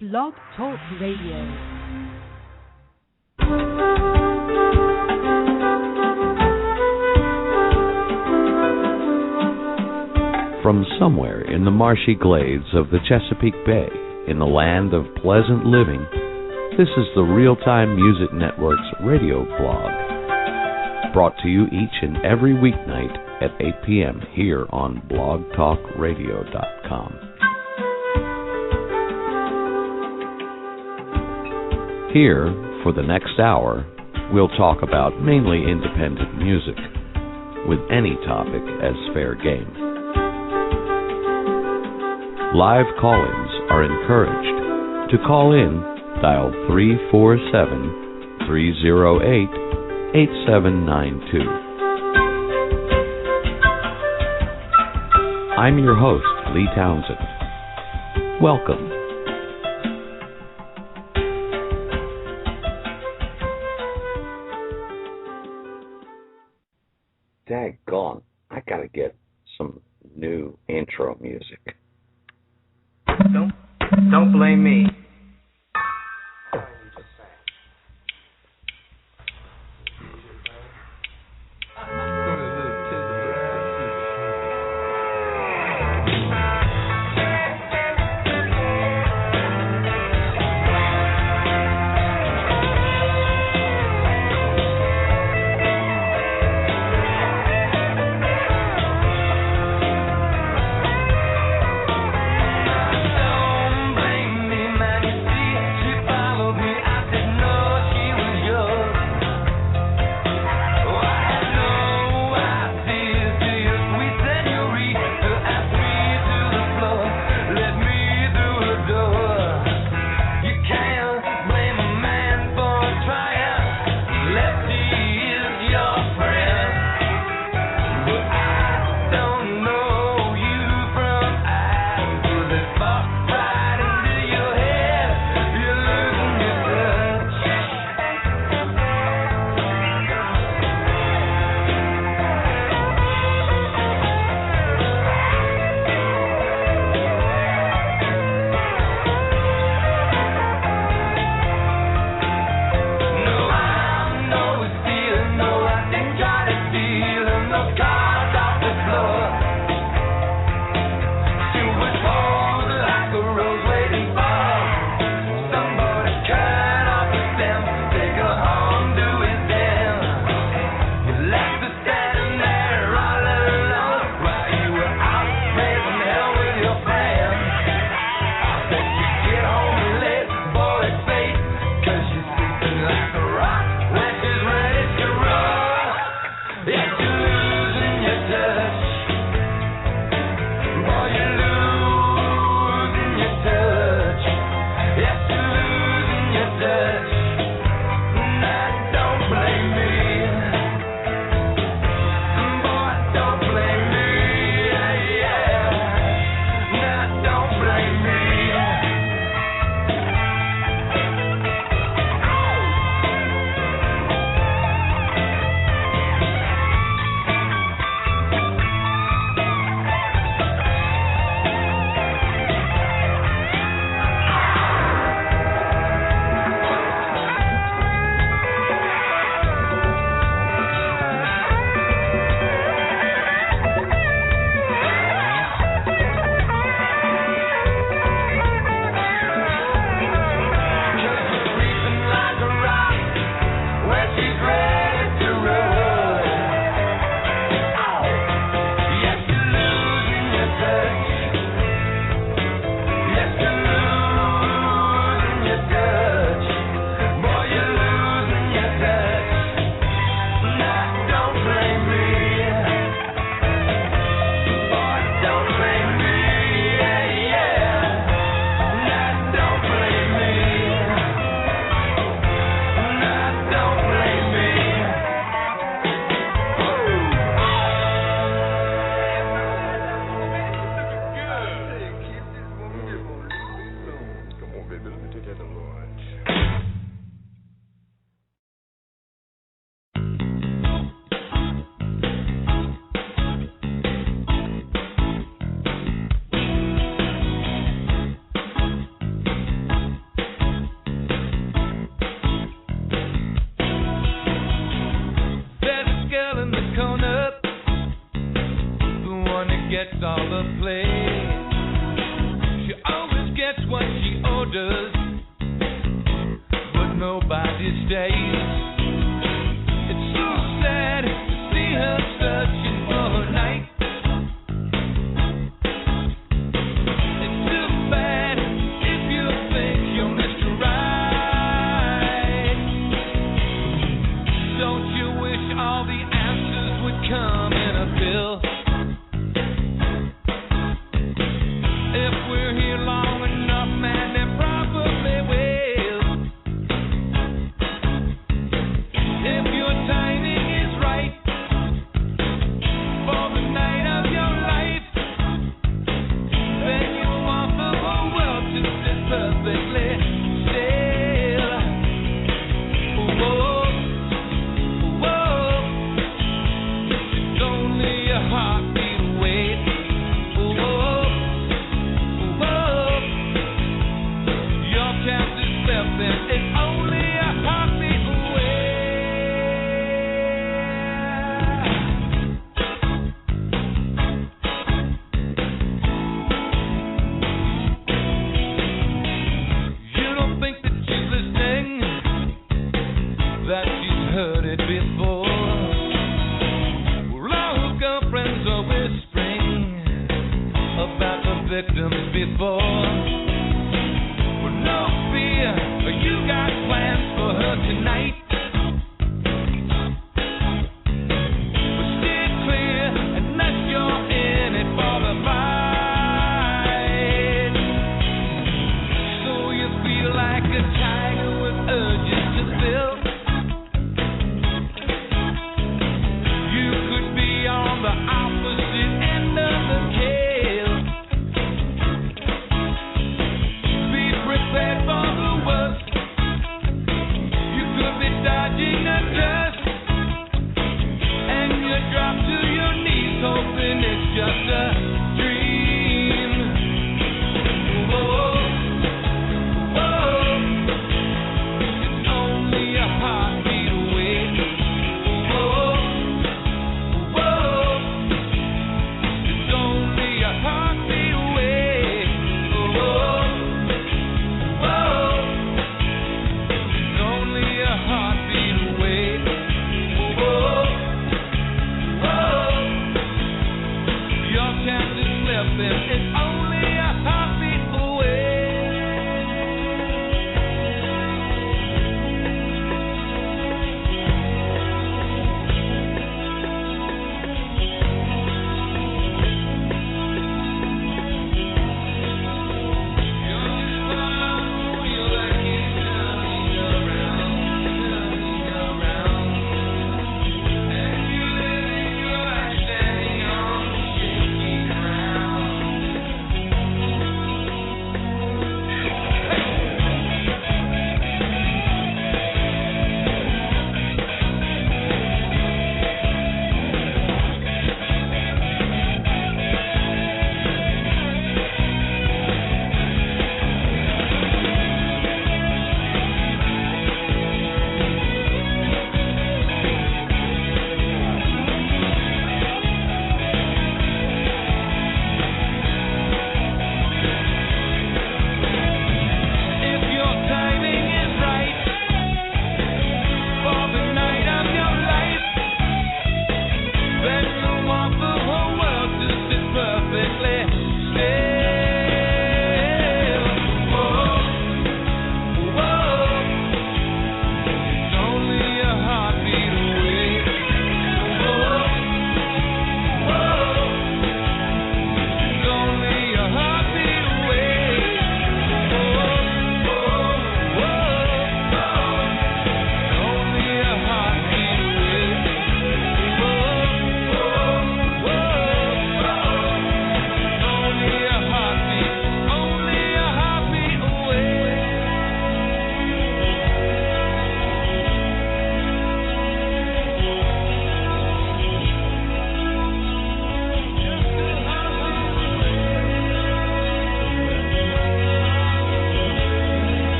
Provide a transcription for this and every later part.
Blog Talk Radio. From somewhere in the marshy glades of the Chesapeake Bay, in the land of pleasant living, this is the Real-Time Music Network's radio blog, brought to you each and every weeknight at 8 p.m. here on blogtalkradio.com. Here, for the next hour, we'll talk about mainly independent music, with any topic as fair game. Live call-ins are encouraged. To call in, dial 347-308-8792. I'm your host, Lee Townsend. Welcome. Daggone, I gotta get some new intro music. Don't blame me.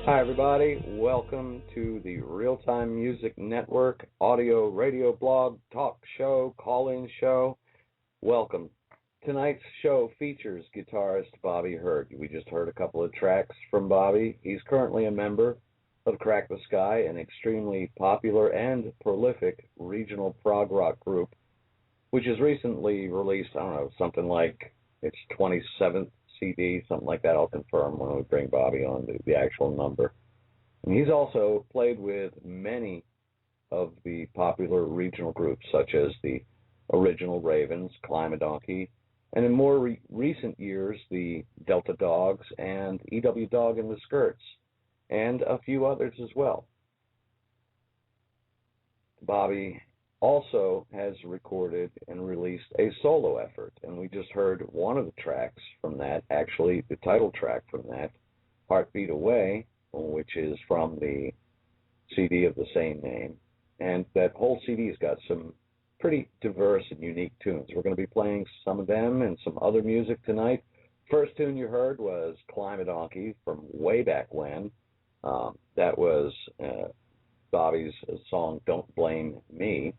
Hi, everybody. Welcome to the Real-Time Music Network audio, radio, blog, talk show, call-in show. Welcome. Tonight's show features guitarist Bobby Hurt. We just heard a couple of tracks from Bobby. He's currently a member of Crack the Sky, an extremely popular and prolific regional prog rock group, which has recently released, something like its 27th CD, something like that. I'll confirm when we bring Bobby on the actual number. And he's also played with many of the popular regional groups, such as the Original Ravens, Climbadonkey, and in more recent years, the Delta Dogs and EW Dog and the Skirts, and a few others as well. Bobby also has recorded and released a solo effort, and we just heard one of the tracks from that, actually the title track from that, Heartbeat Away, which is from the CD of the same name. And that whole CD's got some pretty diverse and unique tunes. We're going to be playing some of them and some other music tonight. First tune you heard was Climbadonkey from way back when. That was Bobby's song "Don't Blame Me,"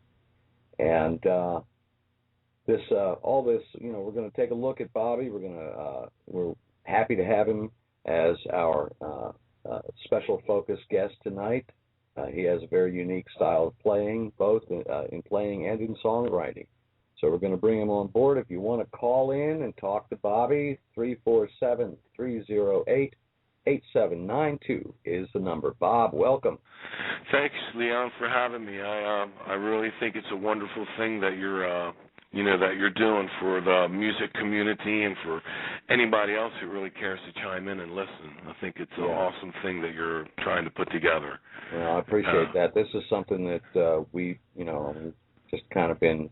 and all this, we're going to take a look at Bobby. We're happy to have him as our special focus guest tonight. He has a very unique style of playing, both in playing and in songwriting. So we're going to bring him on board. If you want to call in and talk to Bobby, 347-308-8792 is the number. Bob, welcome. Thanks, Leon, for having me. I really think it's a wonderful thing that you're doing for the music community and for anybody else who really cares to chime in and listen. I think it's an awesome thing that you're trying to put together. Well, I appreciate that. This is something that we've just kind of been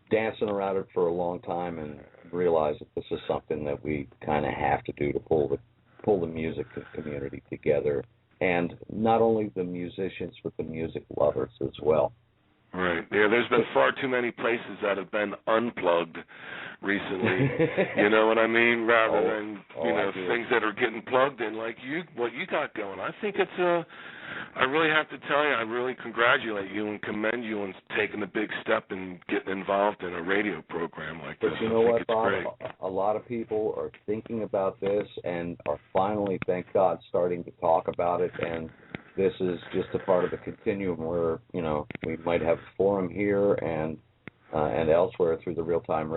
dancing around it for a long time and realized that this is something that we kind of have to do to pull the music community together, and not only the musicians but the music lovers as well. Right. Yeah, there's been far too many places that have been unplugged recently. You know what I mean? Rather than things that are getting plugged in, like what you got going. I think I really have to tell you, I really congratulate you and commend you on taking a big step and getting involved in a radio program like this. But you know what, Bob? A lot of people are thinking about this and are finally, thank God, starting to talk about it. And this is just a part of the continuum where, we might have a forum here and elsewhere through the Real-Time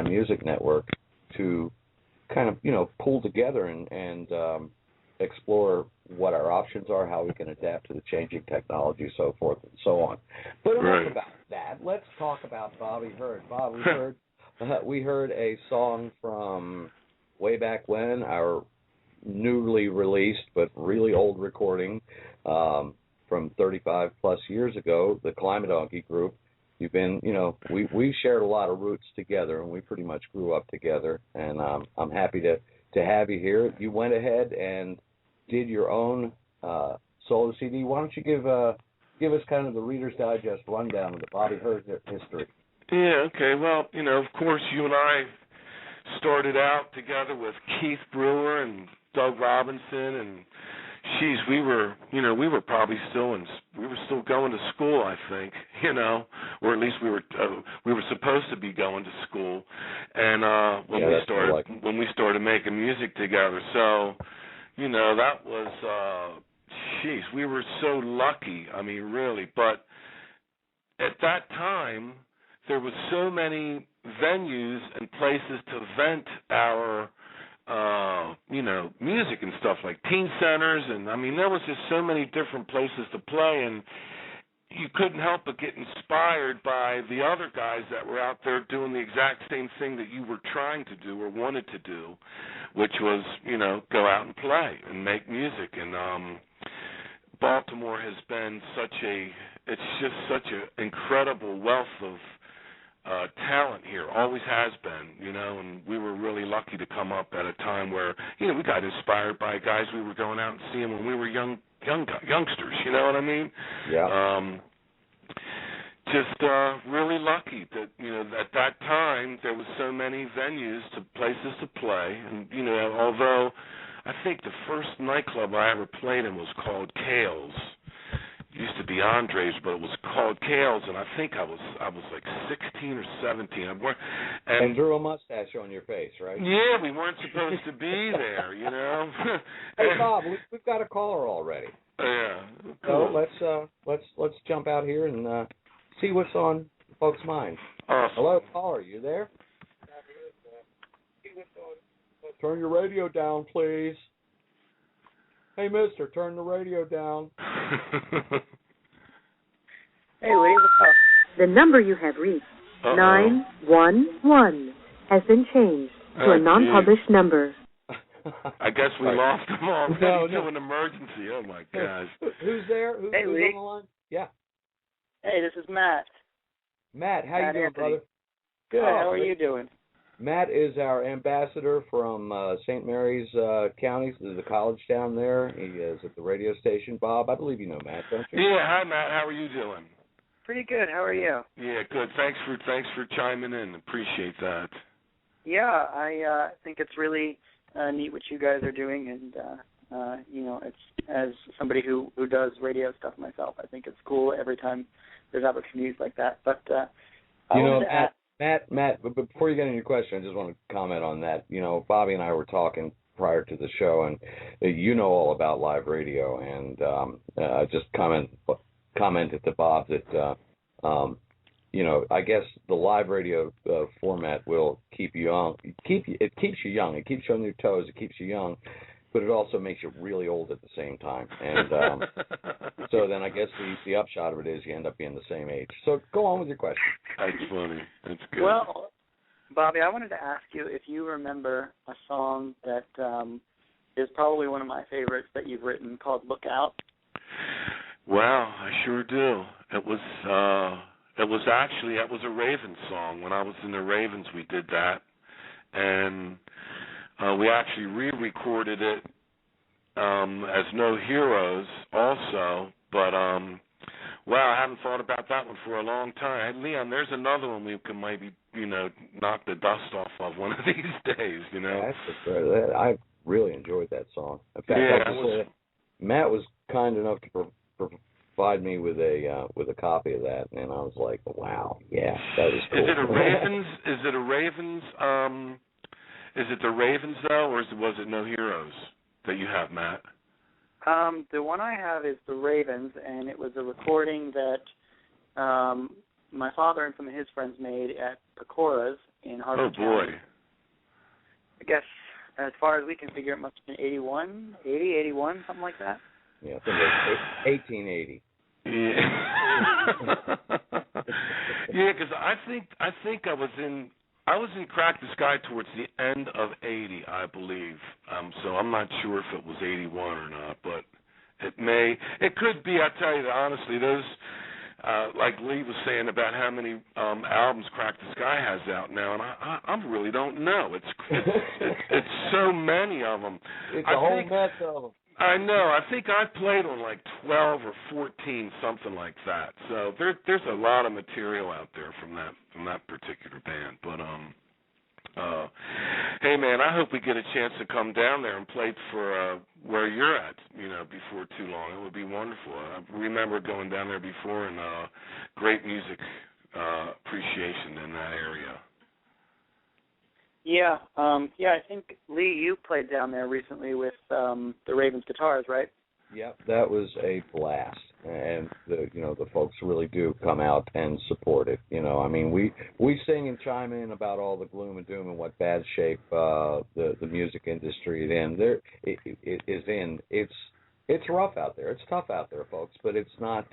Music Network to kind of, pull together and explore what our options are, how we can adapt to the changing technology, so forth and so on. But enough about that. Let's talk about Bobby Hurd. Bob, we heard a song from way back when, our newly released but really old recording from 35 plus years ago, the Climbadonkey group. You've been, we shared a lot of roots together, and we pretty much grew up together, and I'm happy to have you here. You went ahead and did your own solo CD. Why don't you give us kind of the Reader's Digest rundown of the Bobby Hurd history? Yeah, okay. Well, of course, you and I started out together with Keith Brewer and Doug Robinson, and we were probably still going to school, I think, or at least we were supposed to be going to school, and when we started making music together, so that was we were so lucky. I mean, really, but at that time there was so many venues and places to vent our music and stuff, like teen centers, and I mean, there was just so many different places to play, and you couldn't help but get inspired by the other guys that were out there doing the exact same thing that you were trying to do or wanted to do, which was, go out and play and make music. And Baltimore has been such an incredible wealth of talent here, always has been, and we were really lucky to come up at a time where, we got inspired by guys we were going out and seeing when we were youngsters, you know what I mean? Yeah. Just really lucky that, at that time there was so many venues, places to play, and, although I think the first nightclub I ever played in was called Kale's. It used to be Andre's, but it was called Kale's, and I think I was like 16 or 17. And drew a mustache on your face, right? Yeah, we weren't supposed to be there, Hey, Bob, we've got a caller already. Yeah. Cool. So let's jump out here and see what's on folks' minds. Awesome. Hello, caller, you there? turn your radio down, please. Hey, mister, turn the radio down. Hey, Lee, what's up? The number you have reached, 911, has been changed to a non-published number. I guess we lost them all. No. To an emergency. Oh, my gosh. Who's there? Who's Lee. on the line? Yeah. Hey, this is Matt. Matt, how you doing, Anthony. brother? Good. How are you doing? Matt is our ambassador from St. Mary's County. There's a college down there. He is at the radio station. Bob, I believe you know Matt, don't you? Yeah, hi, Matt. How are you doing? Pretty good. How are you? Yeah, good. Thanks for chiming in. Appreciate that. Yeah, I think it's really neat what you guys are doing, and it's as somebody who does radio stuff myself, I think it's cool every time there's opportunities like that. But Matt, but before you get into your question, I just want to comment on that. You know, Bobby and I were talking prior to the show, and you know all about live radio, and just commented to Bob that I guess the live radio format will keep you young. It keeps you young. It keeps you on your toes. It keeps you young, but it also makes you really old at the same time. And so then I guess the upshot of it is you end up being the same age. So go on with your question. That's funny. That's good. Well, Bobby, I wanted to ask you if you remember a song that is probably one of my favorites that you've written called "Look Out." Well, I sure do. It was a Ravens song. When I was in the Ravens, we did that, and we actually re-recorded it as No Heroes also. But I haven't thought about that one for a long time. Hey, Leon, there's another one we can maybe knock the dust off of one of these days. I really enjoyed that song. In fact, Matt was kind enough to provide me with a copy of that, and I was like, wow, yeah, that was cool. Is it a Ravens? Is it the Ravens though, or was it No Heroes that you have, Matt? The one I have is the Ravens, and it was a recording that my father and some of his friends made at Pecora's in Harford County. Oh boy! I guess as far as we can figure, it must have been 81, something like that. Yeah, I think it was 1880. Yeah, yeah, because I think I was in Crack the Sky towards the end of 80, I believe. So I'm not sure if it was 81 or not, but it could be. I tell you honestly, those like Lee was saying about how many albums Crack the Sky has out now, and I really don't know. It's so many of them. It's a whole mess of them. I know. I think I've played on like 12 or 14, something like that. So there's a lot of material out there from that particular band. But hey man, I hope we get a chance to come down there and play for where you're at, before too long. It would be wonderful. I remember going down there before, and great music appreciation in that area. Yeah, I think, Lee, you played down there recently with the Ravens guitars, right? Yep, that was a blast, and the folks really do come out and support it. I mean, we sing and chime in about all the gloom and doom and what bad shape the music industry is in. It's rough out there. It's tough out there, folks, but it's not.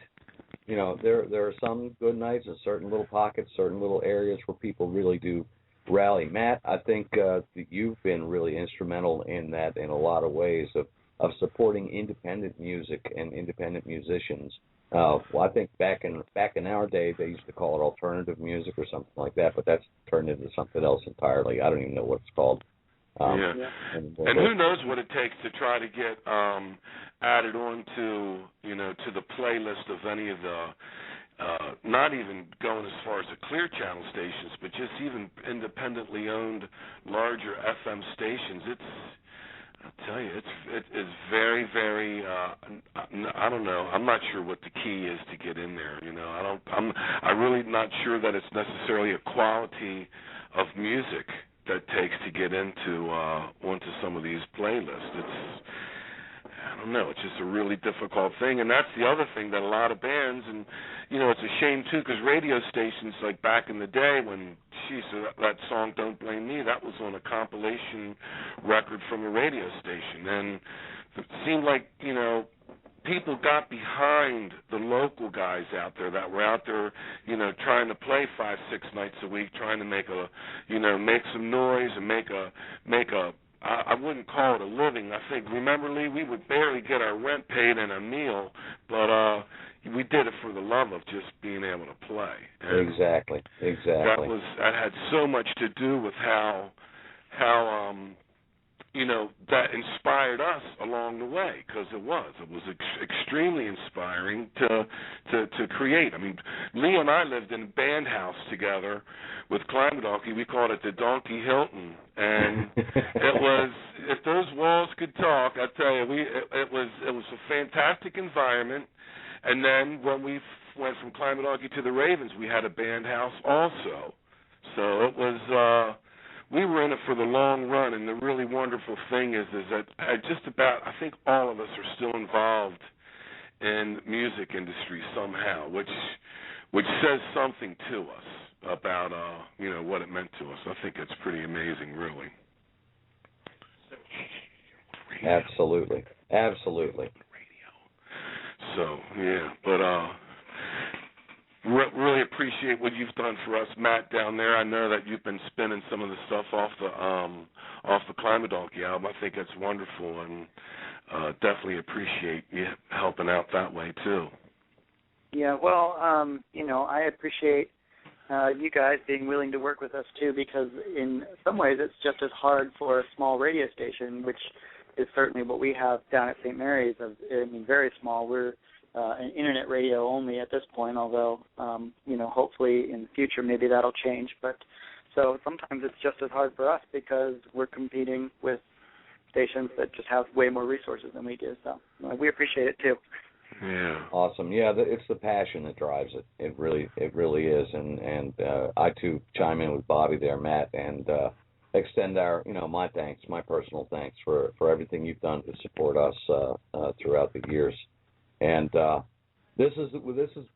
There are some good nights in certain little pockets, certain little areas where people really do rally. Matt, I think that you've been really instrumental in that in a lot of ways of supporting independent music and independent musicians. Well, I think back in our day they used to call it alternative music or something like that, but that's turned into something else entirely. I don't even know what it's called. And who knows what it takes to try to get added on to the playlist of any of the not even going as far as the Clear Channel stations, but just even independently owned larger FM stations. I tell you, it is very, very. I don't know. I'm not sure what the key is to get in there. I'm really not sure that it's necessarily a quality of music that takes to get onto some of these playlists. don't know, it's just a really difficult thing. And that's the other thing that a lot of bands, and, you know, it's a shame, too, because radio stations, like back in the day when, that song Don't Blame Me, that was on a compilation record from a radio station. And it seemed like, you know, people got behind the local guys out there that were out there, you know, trying to play 5-6 nights a week, trying to make some noise and make a I wouldn't call it a living. I think, remember, Lee, we would barely get our rent paid and a meal, but we did it for the love of just being able to play. And exactly. That had so much to do with how you know, that inspired us along the way, because it was extremely inspiring to create. I mean, Lee and I lived in a band house together with Climbadonkey. We called it the Donkey Hilton, and it was, if those walls could talk, I tell you, it was a fantastic environment. And then when we went from Climbadonkey to the Ravens, we had a band house also. So it was. We were in it for the long run, and the really wonderful thing is that I think all of us are still involved in the music industry somehow, which says something to us about you know, what it meant to us. I think it's pretty amazing, really. Absolutely. So yeah, but really appreciate what you've done for us, Matt, down there. I know that you've been spinning some of the stuff off the Climbadonkey album. I think it's wonderful, and definitely appreciate you helping out that way too. Yeah, well, you know, I appreciate you guys being willing to work with us too, because in some ways it's just as hard for a small radio station, which is certainly what we have down at St. Mary's. I mean, very small. We're an internet radio only at this point, although, you know, hopefully in the future maybe that'll change. But so sometimes it's just as hard for us because we're competing with stations that just have way more resources than we do. So we appreciate it too. Yeah. Awesome. Yeah, it's the passion that drives it. It really is. And I too chime in with Bobby there, Matt, and extend our, you know, my thanks, my personal thanks for everything you've done to support us throughout the years. And this is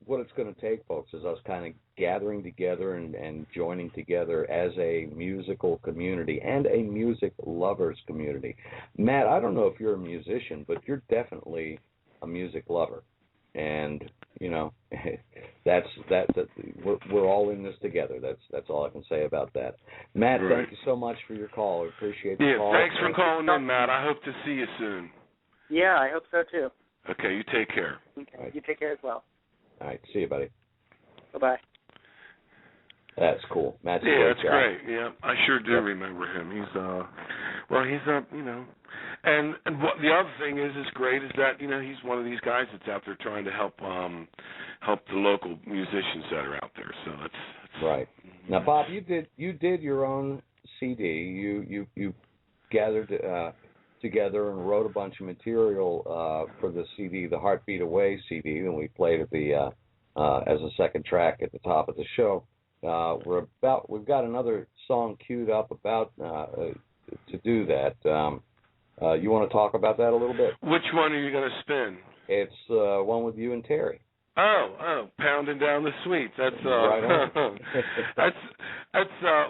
what it's going to take, folks, is us kind of gathering together and joining together as a musical community and a music lovers community. Matt, I don't know if you're a musician, but you're definitely a music lover. And, you know, we're all in this together. That's all I can say about that. Matt, Thank you so much for your call. I appreciate the call. Thanks for calling in, Matt. I hope to see you soon. Yeah, I hope so too. Okay, you take care. Okay, right. You take care as well. All right, see you, buddy. Bye-bye. That's cool. Matt's that's great. Yeah, I sure do remember him. He's you know, and what the other thing is great is that, you know, he's one of these guys that's out there trying to help the local musicians that are out there. So that's right. Now, Bob, you did your own CD. You gathered together and wrote a bunch of material for the CD, the Heartbeat Away CD, and we played it as a second track at the top of the show. We've got another song queued up about to do that. You want to talk about that a little bit? Which one are you going to spin? It's one with you and Terry. Oh, Pounding Down the Sweets. That's right on. that's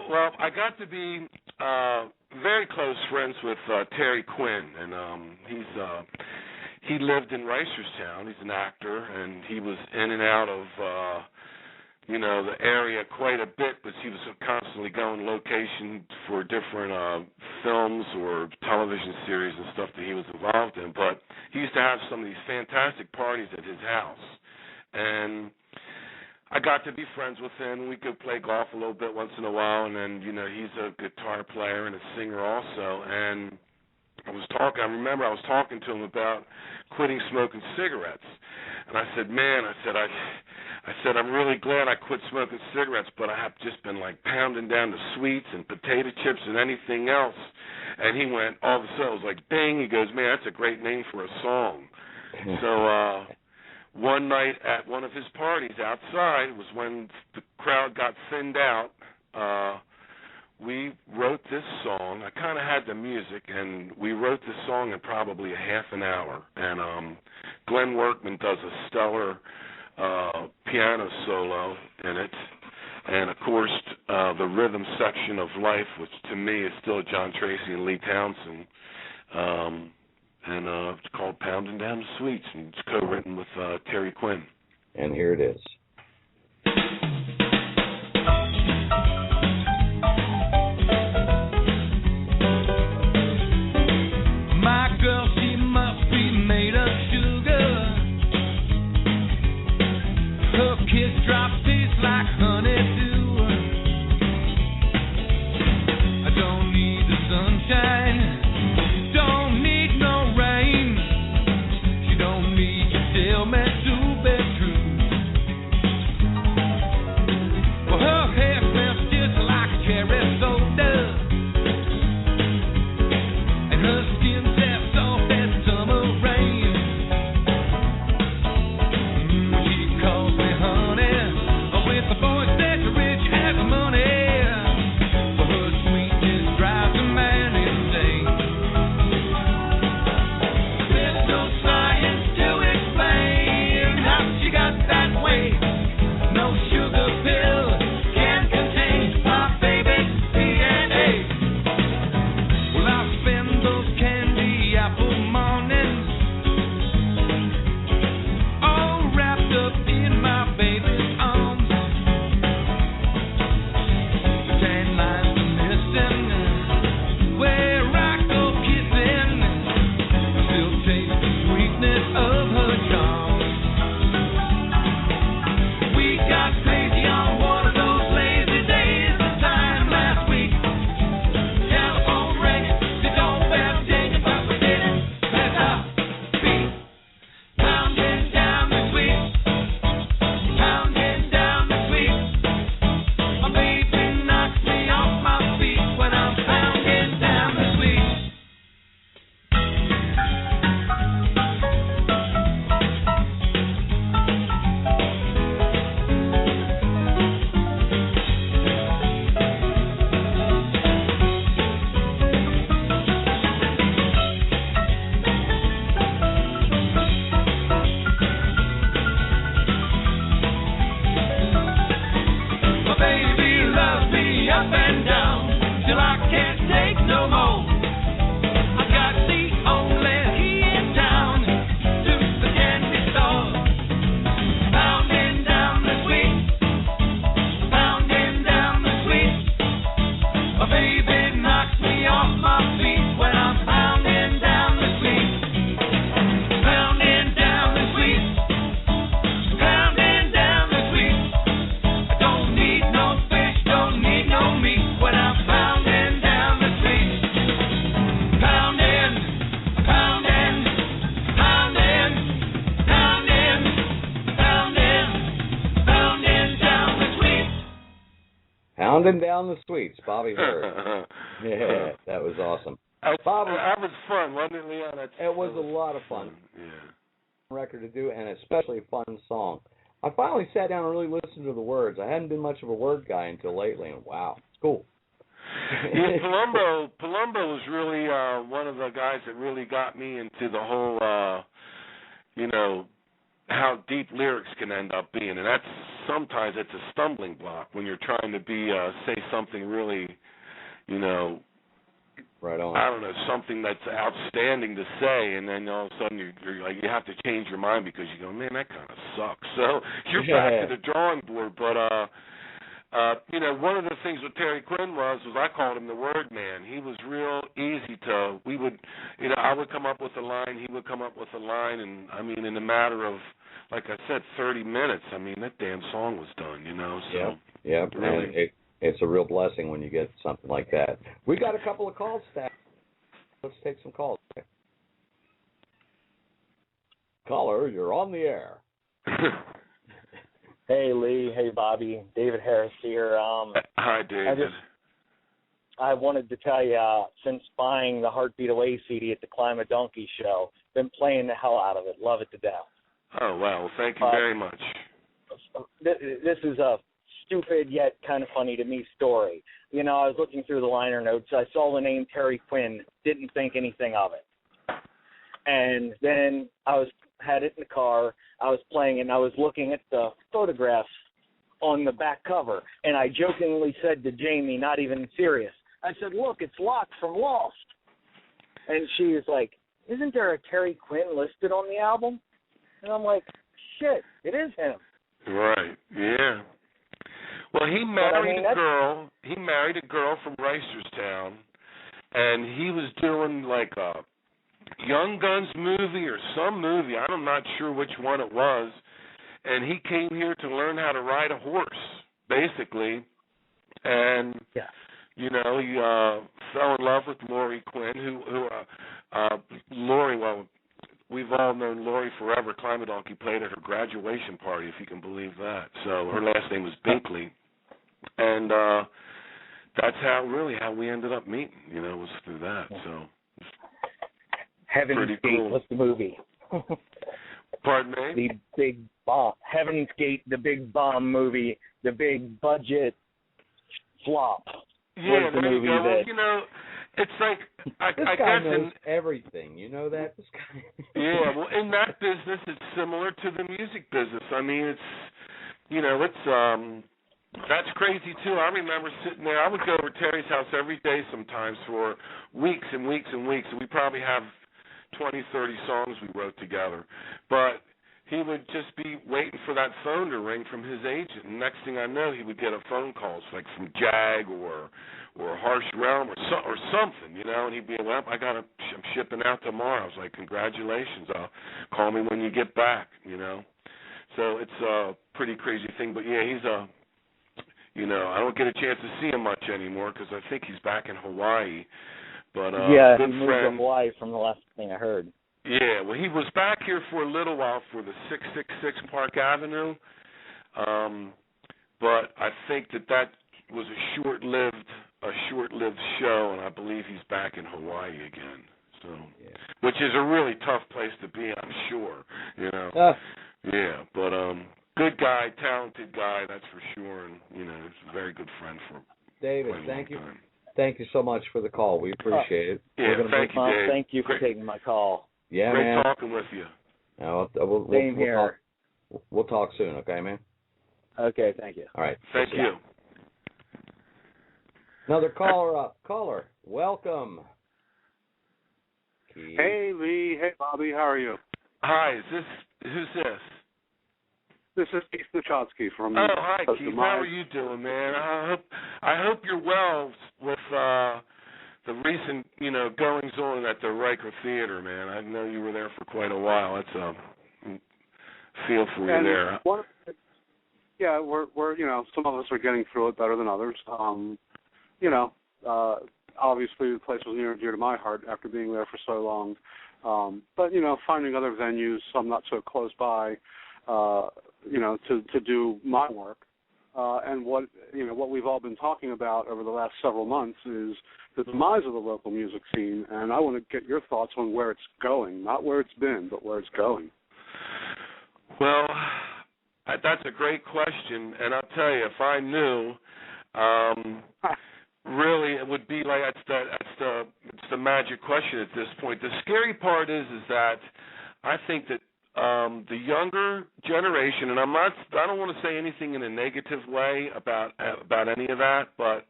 well, I got to be very close friends with Terry Quinn, and he lived in Reisterstown. He's an actor, and he was in and out of you know, the area quite a bit, but he was constantly going location for different films or television series and stuff that he was involved in. But he used to have some of these fantastic parties at his house, and I got to be friends with him. We could play golf a little bit once in a while, and then, you know, he's a guitar player and a singer also. And I remember I was talking to him about quitting smoking cigarettes, and I said, man, I said, I'm really glad I quit smoking cigarettes, but I have just been like pounding down the sweets and potato chips and anything else. And he went, all of a sudden, it was like, ding. He goes, man, that's a great name for a song. So one night at one of his parties outside, was when the crowd got thinned out, we wrote this song. I kind of had the music, and we wrote this song in probably a half an hour. And Glenn Workman does a stellar piano solo in it. And, of course, the rhythm section of Life, which to me is still John Tracy and Lee Townsend. And it's called Pounding Down the Sweets, and it's co-written with Terry Quinn. And here it is. My girl, she must be made of sugar. Her kiss drops taste like honeydew. I don't need the sunshine, don't need no rain. She don't need to tell me to be true. Well, her hair smells just like cherry soda, and her skin's as soft as summer rain. She calls me honey, with a voice that's rich as money. For her sweetness drives a man insane. There's no science to explain how she got that way. No sugar pill can contain my baby's DNA. Well, I spend those candy apple mornings all wrapped up in my baby's arms. The tan lines are missing where I go kissing. Still taste the sweetness of her charms. We got crazy on one of those lazy days. The time last week, telephone rang, the doorbell dinging, but we didn't miss a beat. Pounding down the sweet, pounding down the sweet. My baby knocks me off my feet when I'm pounding down the sweet. My baby loves me up and down till I can't take no more. I got the only key in town to the candy store. Pounding down the sweet, pounding down the sweet. My baby knocks me off my feet when I'm pounding down the sweet. Pounding down the sweet, pounding down the sweet. I don't need no fish, don't need no meat when I'm pounding down the sweet. Pounding, pounding, pounding, pounding, pounding, pounding down the sweet. Pounding Down the Sweets, Bobby Hurd. Yeah, that was awesome. Bobby, That was fun, wasn't it, Leon? it was a lot of fun. Yeah. Record to do, and especially a fun song. I finally sat down and really listened to the words. I hadn't been much of a word guy until lately, and wow, it's cool. Yeah, Palumbo was really one of the guys that really got me into the whole, how deep lyrics can end up being, and that's sometimes it's a stumbling block when you're trying to say something really, Right on. I don't know, something that's outstanding to say, and then all of a sudden you're like, you have to change your mind because you go, man, that kind of sucks. So you're back to the drawing board. But one of the things with Terry Quinn was I called him the word man. He was real easy to. I would come up with a line, he would come up with a line, and I mean, in a matter of, like I said, 30 minutes. I mean, that damn song was done. So yeah, really. and it's a real blessing when you get something like that. We got a couple of calls, Stat. Let's take some calls. Caller, you're on the air. Hey, Lee. Hey, Bobby. David Harris here. Hi, David. I wanted to tell you, since buying the Heartbeat Away CD at the Climbadonkey show, been playing the hell out of it. Love it to death. Oh, wow. Thank you very much. This is a stupid yet kind of funny to me story. You know, I was looking through the liner notes. I saw the name Terry Quinn, didn't think anything of it. And then had it in the car. I was playing it, and I was looking at the photographs on the back cover. And I jokingly said to Jamie, not even serious, I said, "Look, it's Locke from Lost." And she was like, "Isn't there a Terry Quinn listed on the album?" And I'm like, "Shit, it is him." Right. Yeah. Well, he married a girl. He married a girl from Reisterstown, and he was doing like a Young Guns movie or some movie. I'm not sure which one it was. And he came here to learn how to ride a horse, basically. And you know, he fell in love with Lori Quinn, who Lori. Well, we've all known Lori forever. Climbadonkey played at her graduation party, if you can believe that. So her last name was Binkley. And that's how we ended up meeting, you know, was through that. So Heaven's Gate cool. was the movie. Pardon me? The big bomb. Heaven's Gate, the big bomb movie, the big budget flop. Yeah, was the there movie you go. that, You know, it's like I guy guess knows everything. You know that? This guy. Yeah, well, in that business, it's similar to the music business. I mean, it's, you know, it's that's crazy too. I remember sitting there. I would go over to Terry's house every day sometimes for weeks and weeks and weeks, and we probably have 20, 30 songs we wrote together. But he would just be waiting for that phone to ring from his agent, and next thing I know, he would get a phone call, like from Jag or Harsh Realm or something, you know, and he'd be, "Well, I'm shipping out tomorrow." I was like, "Congratulations, call me when you get back," you know. So it's a pretty crazy thing, but yeah, he's you know, I don't get a chance to see him much anymore because I think he's back in Hawaii. But yeah, good he moved friend. to Hawaii from the last thing I heard. Yeah, well, he was back here for a little while for the 666 Park Avenue, but I think that was a short-lived show, and I believe he's back in Hawaii again. So, which is a really tough place to be, I'm sure. You know. Yeah, but good guy, talented guy, that's for sure, and you know, he's a very good friend for David, quite a thank long you. time. Thank you so much for the call. We appreciate it. Yeah, thank you, Dave. Thank you for taking my call. Yeah, Great man. talking with you. Same here. We'll talk soon, okay, man? Okay, thank you. All right. Thank you. Another caller up. Caller, welcome. Keith. Hey, Lee. Hey, Bobby. How are you? Hi, who's this? This is Keith Nichotsky from... Oh, hi, Keith. How are you doing, man? I hope you're well with the recent, you know, goings on at the Riker Theater, man. I know you were there for quite a while. That's a feel for you there. Yeah, we're you know, some of us are getting through it better than others. You know, obviously the place was near and dear to my heart after being there for so long. But you know, finding other venues, some not so close by, you know, to do my work. And what we've all been talking about over the last several months is the demise of the local music scene, and I want to get your thoughts on where it's going, not where it's been, but where it's going. Well, that's a great question, and I'll tell you, if I knew, really, it would be like it's the magic question at this point. The scary part is that I think that the younger generation, and I don't want to say anything in a negative way about any of that, but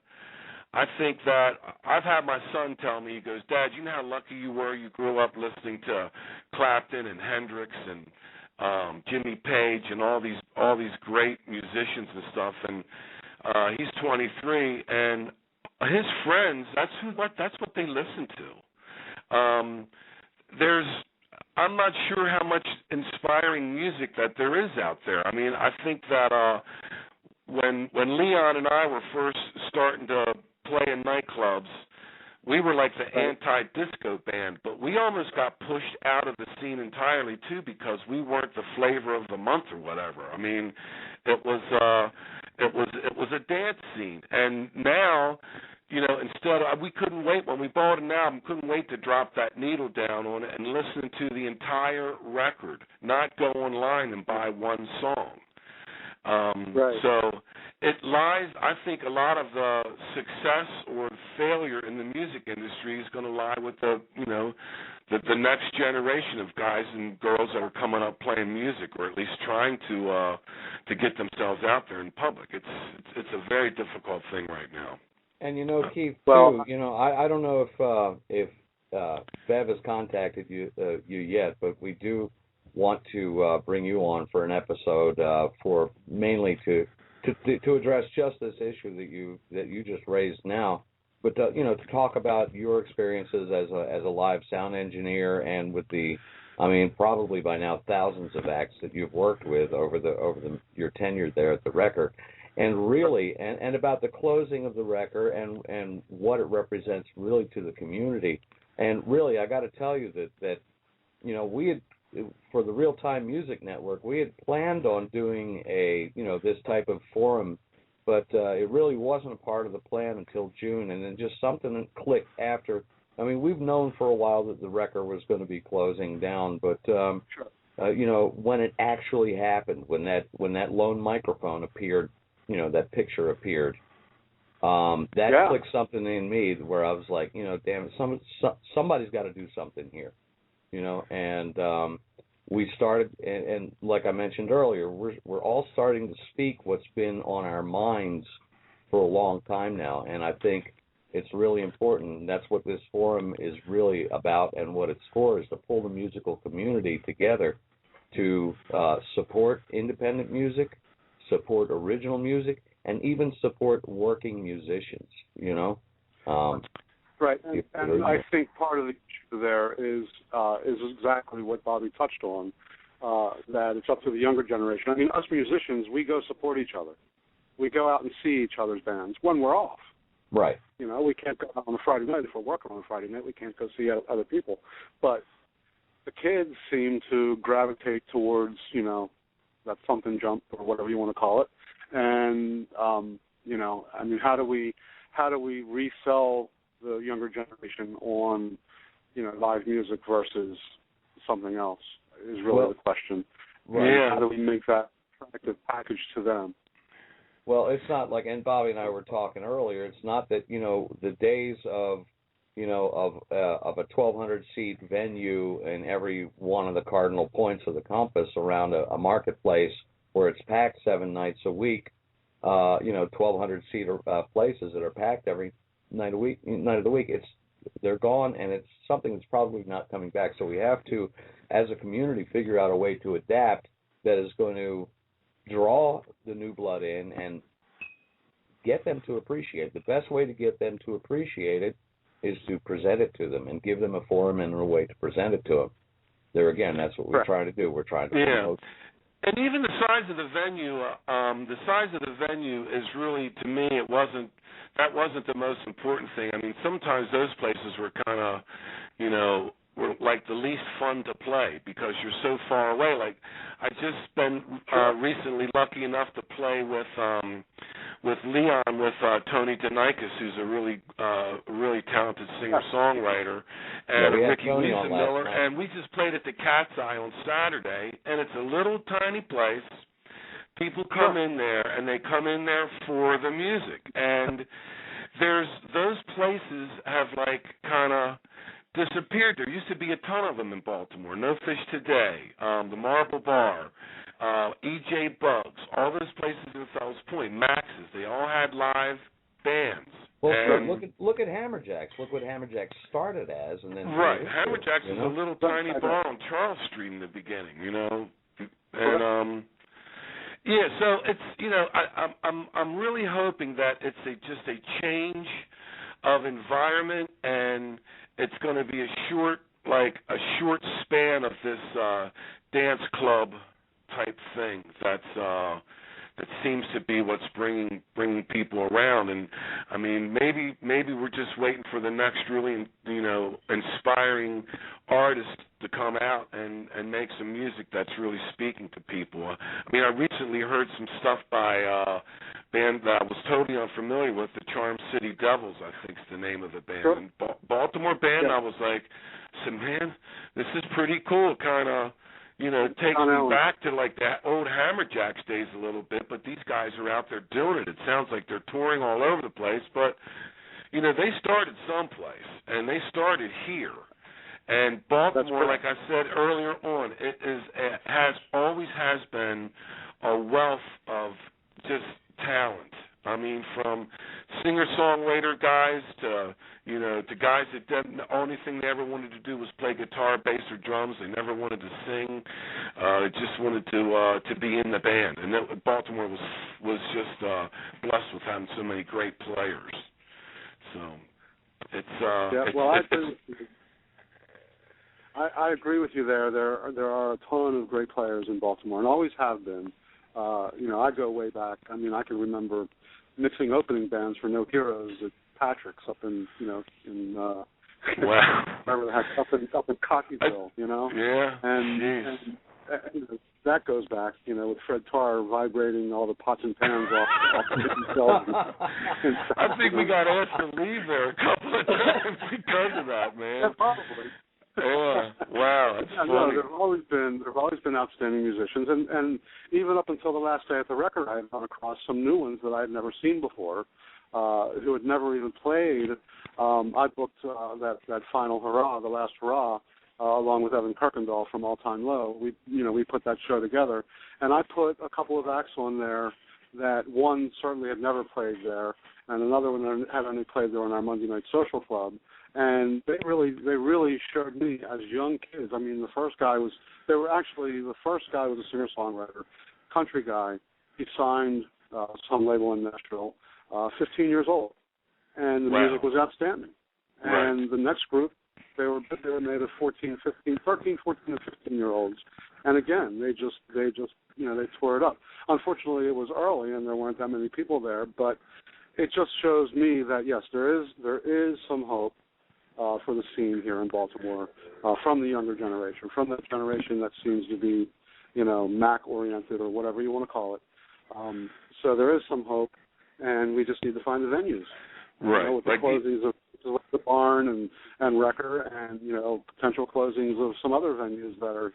I think that I've had my son tell me, he goes, "Dad, you know how lucky you were? You grew up listening to Clapton and Hendrix and Jimmy Page and all these great musicians and stuff." And he's 23, and his friends, that's what they listen to. I'm not sure how much inspiring music that there is out there. I mean, I think that when Leon and I were first starting to play in nightclubs, we were like the anti-disco band, but we almost got pushed out of the scene entirely too because we weren't the flavor of the month or whatever. I mean, it was a dance scene, and now, you know, we couldn't wait when we bought an album. Couldn't wait to drop that needle down on it and listen to the entire record, not go online and buy one song. So it lies, I think, a lot of the success or failure in the music industry is going to lie with the next generation of guys and girls that are coming up playing music, or at least trying to get themselves out there in public. It's a very difficult thing right now. And Keith, too, I don't know if Bev has contacted you yet, but we do want to bring you on for an episode for mainly to address just this issue that you just raised now, but to talk about your experiences as a live sound engineer, and with probably by now thousands of acts that you've worked with over your tenure there at the Wrecker, and really and about the closing of the Wrecker and what it represents really to the community. And really, I got to tell you that we had, for the Real Time Music Network, we had planned on doing this type of forum, but it really wasn't a part of the plan until June, and then just something clicked after. We've known for a while that the Wrecker was going to be closing down, but when it actually happened, when that lone microphone appeared, that picture appeared, clicked something in me where I was like, damn it, somebody's got to do something here. And we started, and like I mentioned earlier, we're all starting to speak what's been on our minds for a long time now, and I think it's really important. That's what this forum is really about, and what it's for is to pull the musical community together to support independent music, support original music, and even support working musicians, Right, and I think part of the issue there is exactly what Bobby touched on, that it's up to the younger generation. Us musicians, we go support each other. We go out and see each other's bands when we're off. Right. We can't go out on a Friday night. If we're working on a Friday night, we can't go see other people. But the kids seem to gravitate towards, that something jump or whatever you want to call it. And, how do we resell the younger generation on, live music versus something else is really the question. Right. Yeah. How do we make that attractive package to them? Well, it's not like, and Bobby and I were talking earlier, it's not that, the days of a 1,200 seat venue in every one of the cardinal points of the compass around a marketplace where it's packed 7 nights a week, 1,200 seat places that are packed every night of the week. They're gone, and it's something that's probably not coming back. So we have to, as a community, figure out a way to adapt that is going to draw the new blood in and get them to appreciate it. The best way to get them to appreciate it is to present it to them and give them a forum and a way to present it to them. There again, that's what we're trying to do. We're trying to promote. And even the size of the venue, is really, to me, that wasn't the most important thing. Sometimes those places were kind of, were like the least fun to play because you're so far away. Like, I just been recently lucky enough to play with Leon, with Tony Denikis, who's a really talented singer-songwriter, and Ricky Lisa Miller, and we just played at the Cat's Eye on Saturday, and it's a little tiny place. People come in there, and they come in there for the music, and those places have kind of disappeared. There used to be a ton of them in Baltimore. No Fish Today, the Marble Bar, EJ Bugs, all those places in Fells Point, Max's, they all had live bands. Well, look at Hammerjacks. Look what Hammerjacks started as, and then Hammerjacks is a little tiny bar on Charles Street in the beginning, and so it's I'm really hoping that it's just a change of environment, and it's going to be a short span of this dance club type thing that seems to be what's bringing people around. And maybe we're just waiting for the next really inspiring artist to come out and make some music that's really speaking to people. I recently heard some stuff by a band that I was totally unfamiliar with, the Charm City Devils, I think is the name of the band. And Baltimore band, I was like, man, this is pretty cool, kind of, it takes me back to like the old Hammerjacks days a little bit, but these guys are out there doing it. It sounds like they're touring all over the place, but, they started someplace, and they started here. And Baltimore, like I said earlier on, always has been a wealth of just talent. I mean, from singer-songwriter guys to guys that the only thing they ever wanted to do was play guitar, bass, or drums. They never wanted to sing. They just wanted to be in the band. And Baltimore was just blessed with having so many great players. So I agree with you there. There are a ton of great players in Baltimore, and always have been. I go way back. I mean, I can remember mixing opening bands for No Heroes at Patrick's up in wow. wherever the heck, up in Cockeysville, Yeah. And that goes back, with Fred Tarr vibrating all the pots and pans off the themselves. I think we got asked to leave there a couple of times because of that, man. Yeah, probably. Yeah. Wow, that's funny. No, there've always been outstanding musicians, and even up until the last day at the record, I had come across some new ones that I had never seen before, who had never even played. I booked that final hurrah, the last hurrah, along with Evan Kirkendall from All Time Low. We put that show together, and I put a couple of acts on there that one certainly had never played there, and another one had only played there on our Monday Night Social Club. And they really showed me as young kids. I mean, the first guy was a singer-songwriter, country guy. He signed some label in Nashville, 15 years old, and the music was outstanding. Right. And the next group, they were made of 13, 14, and 15-year-olds. And again, they tore it up. Unfortunately, it was early, and there weren't that many people there. But it just shows me that yes, there is some hope for the scene here in Baltimore from the younger generation, from that generation that seems to be, Mac-oriented or whatever you want to call it. So there is some hope, and we just need to find the venues. Right. With the closings of the Barn and Wrecker, and potential closings of some other venues that are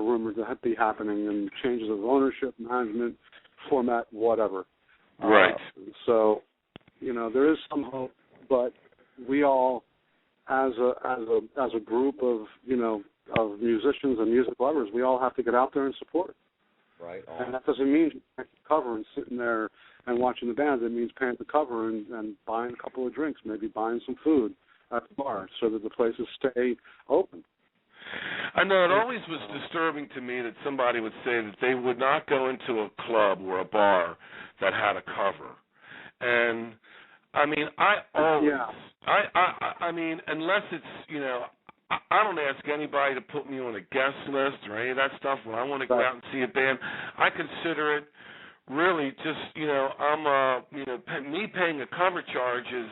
rumored to be happening, and changes of ownership, management, format, whatever. Right. So, there is some hope, but we all, as a group of of musicians and music lovers, we all have to get out there and support. Right. And that doesn't mean paying the cover and sitting there and watching the bands. It means paying the cover and buying a couple of drinks, maybe buying some food at the bar, so that the places stay open. I know it always was disturbing to me that somebody would say that they would not go into a club or a bar that had a cover. And I mean, I mean, unless it's, I don't ask anybody to put me on a guest list or any of that stuff. When I want to go out and see a band, I consider it really just, me paying a cover charge is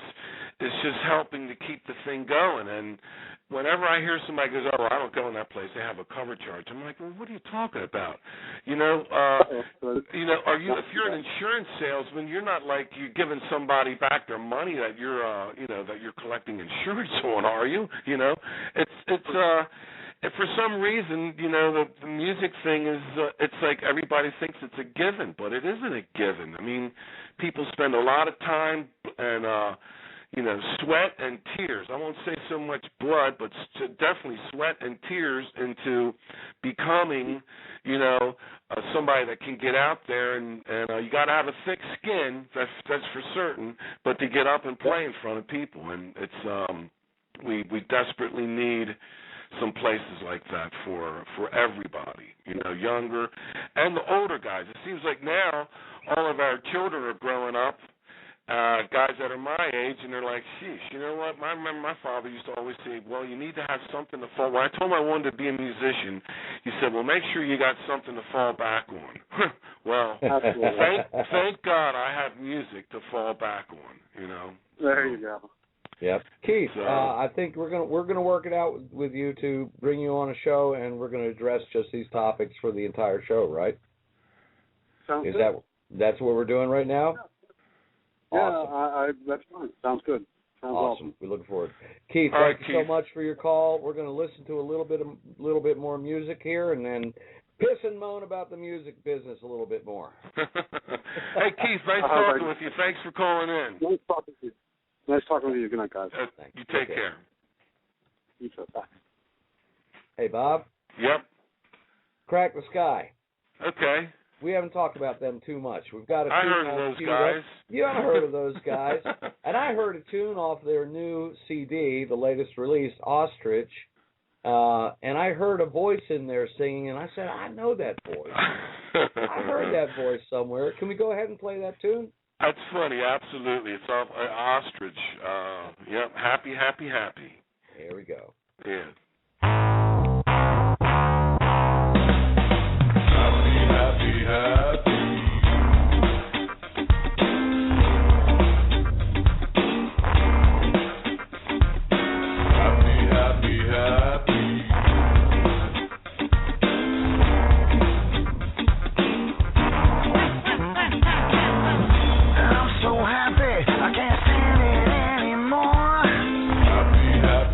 just helping to keep the thing going. And whenever I hear somebody goes, "Oh, I don't go in that place, they have a cover charge," I'm like, "Well, what are you talking about?" Are you? If you're an insurance salesman, you're not like you're giving somebody back their money that you're, that you're collecting insurance on, are you? If for some reason, the music thing is, it's like everybody thinks it's a given, but it isn't a given. I mean, people spend a lot of time and, sweat and tears. I won't say so much blood, but definitely sweat and tears into becoming, somebody that can get out there, and you got to have a thick skin, that's for certain, but to get up and play in front of people. And it's, we desperately need some places like that for everybody, younger and the older guys. It seems like now all of our children are growing up, guys that are my age, and they're like, sheesh, you know what? I remember my father used to always say, well, you need to have something to fall. When I told him I wanted to be a musician, he said, well, make sure you got something to fall back on. Well, thank God I have music to fall back on, There you go. Yep. Keith, I think we're gonna work it out with you to bring you on a show, and we're gonna address just these topics for the entire show, right? Sounds good. That's what we're doing right now? Yeah, Awesome. that's fine. Sounds good. Sounds awesome. We look forward. Keith, All right, thank you so Keith. much for your call. We're going to listen to a little bit more music here, and then piss and moan about the music business a little bit more. Hey, Keith, nice talking with you. Thanks for calling in. Nice talking to you. Nice talking with you. Good night, guys. You take care. You too. Bye. Hey, Bob. Yep. Crack the Sky. Okay. We haven't talked about them too much. We've got a I tune heard of on those queued guys. up. You haven't heard of those guys. And I heard a tune off their new CD, the latest release, Ostrich. And I heard a voice in there singing, and I said, I know that voice. I heard that voice somewhere. Can we go ahead and play that tune? That's funny. Absolutely. It's off Ostrich. Yep. Happy, happy, happy. Here we go. Yeah. Happy, happy. Happy, happy, happy. I'm so happy, I can't stand it anymore. Happy, happy.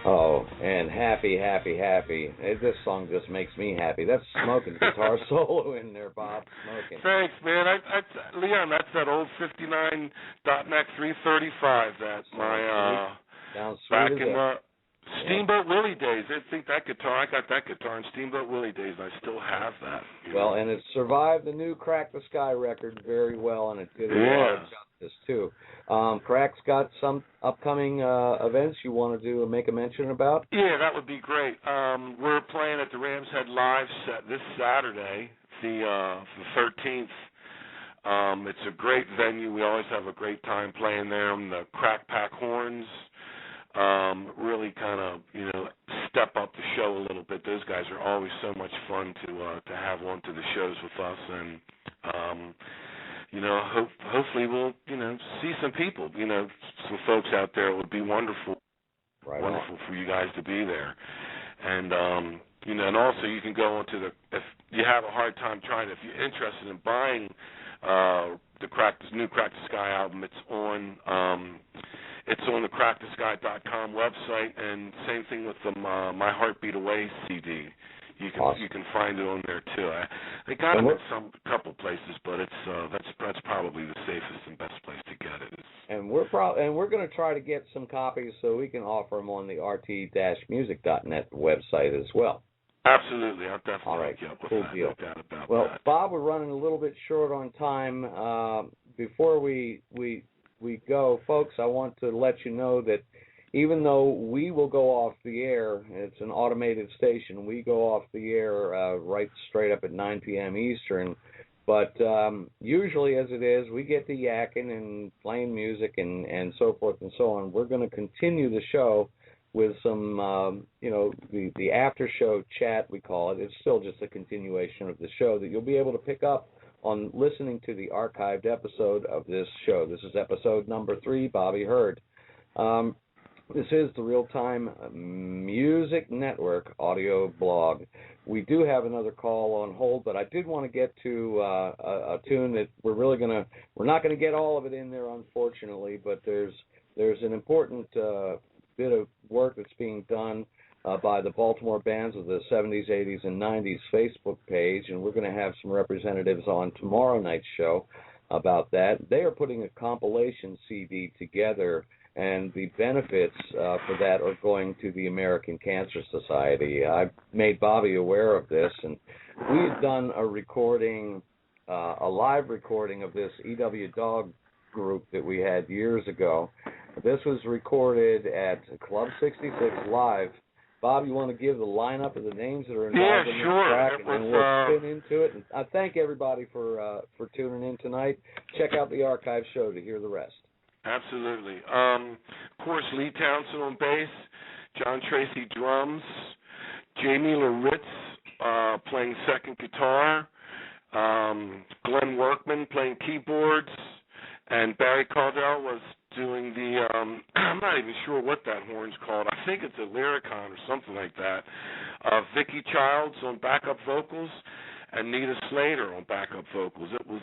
Oh, and happy. This song just makes me happy. That's smoking guitar solo in there, Bob. Smoking. Thanks, man. Leon, that's that old 59.NEC 335 that my back in Steamboat Willie days. I think that guitar, I got that guitar in Steamboat Willie days. I still have that. Well, and it survived the new Crack the Sky record very well, and it did a lot of justice, too. Crack's got some upcoming events you want to make a mention about? Yeah, that would be great. We're playing at the Ram's Head Live set this Saturday, the 13th. It's a great venue. We always have a great time playing there. The Crack Pack Horns really kind of, step up the show a little bit. Those guys are always so much fun to have on to the shows with us, and hopefully we'll see some people, some folks out there. It would be wonderful, wonderful for you guys to be there, and and also you can go onto if you have a hard time if you're interested in buying the new Crack the Sky album, it's on the crackthesky.com website, and same thing with the My Heartbeat Away CD. You can find it on there too. They got them at a couple places, but that's probably the safest and best place to get it. And we're going to try to get some copies so we can offer them on the rt-music.net website as well. Absolutely, I'll definitely hook you up with that. Deal. No doubt about that. Bob, we're running a little bit short on time. Before we go, folks, I want to let you know that even though we will go off the air, it's an automated station, we go off the air right straight up at 9 p.m. Eastern, but usually as it is, we get to yakking and playing music and so forth and so on. We're going to continue the show with some, the after-show chat, we call it. It's still just a continuation of the show that you'll be able to pick up on listening to the archived episode of this show. This is episode number 3, Bobby Hurd. This is the Real-Time Music Network audio blog. We do have another call on hold, but I did want to get to a tune that we're not going to get all of it in there, unfortunately, but there's an important bit of work that's being done by the Baltimore bands of the 70s, 80s, and 90s Facebook page, and we're going to have some representatives on tomorrow night's show about that. They are putting a compilation CD together, and the benefits for that are going to the American Cancer Society. I've made Bobby aware of this, and we've done a recording, a live recording of this EW Dog group that we had years ago. This was recorded at Club 66 Live. Bob, you want to give the lineup of the names that are involved in this track, and then we'll spin into it. And I thank everybody for tuning in tonight. Check out the archive show to hear the rest. Absolutely. Of course, Lee Townsend on bass, John Tracy drums, Jamie Loritz playing second guitar, Glenn Workman playing keyboards, and Barry Caldwell was doing the, I'm not even sure what that horn's called. I think it's a Lyricon or something like that. Vicki Childs on backup vocals, and Nita Slater on backup vocals. It was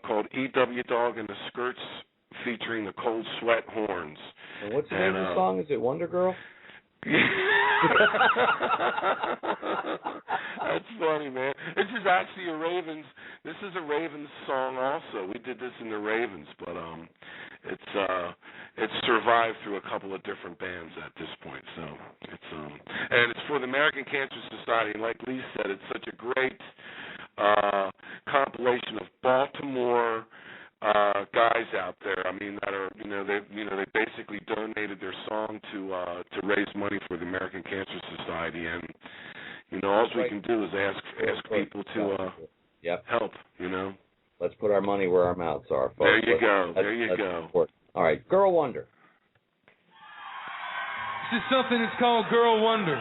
called EW Dog and the Skirts, featuring the Cold Sweat horns. And what's the name of the song? Is it Wonder Girl? That's funny, man. This is actually a Ravens song also. We did this in the Ravens, but it's survived through a couple of different bands at this point. So it's for the American Cancer Society, and like Lee said, it's such a great compilation of Baltimore guys out there. I mean, that are they basically donated their song to raise money for the American Cancer Society, and all we can do is ask people to help. Let's put our money where our mouths are, folks. There you go. Support. All right, Girl Wonder. This is something that's called Girl Wonder.